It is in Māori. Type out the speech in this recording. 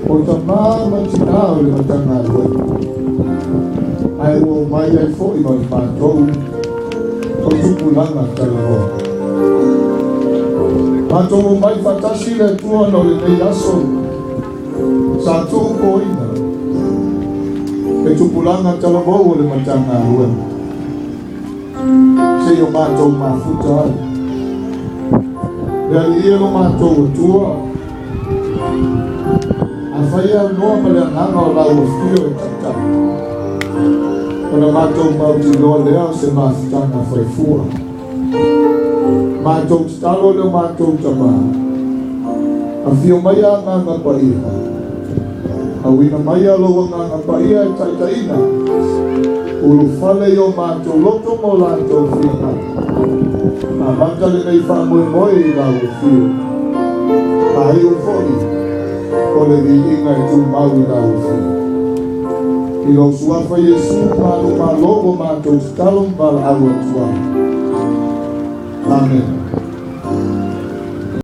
o ta mama tina o le matanga koe. Ai o mai ai fo i mai mātou o tupulanga tala o. Mātou o mai fatasi le tua no le nei aso sa tuu ko ina. E tupulanga tala o le matanga koe. Se o mātou mafuta ai. Dari ia lo mātou o tua. A whaia noa ma le anganga o lau o whio e tata. Ona mātou mauti loa lea se mātutanga whaifua. Mātou talo leo mātou tama. A whio mai a nganga pa ia. A wina mai a loa nganga pa ia e taitaina. Ulu whale o mātou loto mo lātou whia. A mantale nei whamoe moe i lau o whio. A hei o whoi. O le di inga e tu mau i lau o whio. I lo suafa Yesu malu malo o mātou stalom val awa tua. Amen.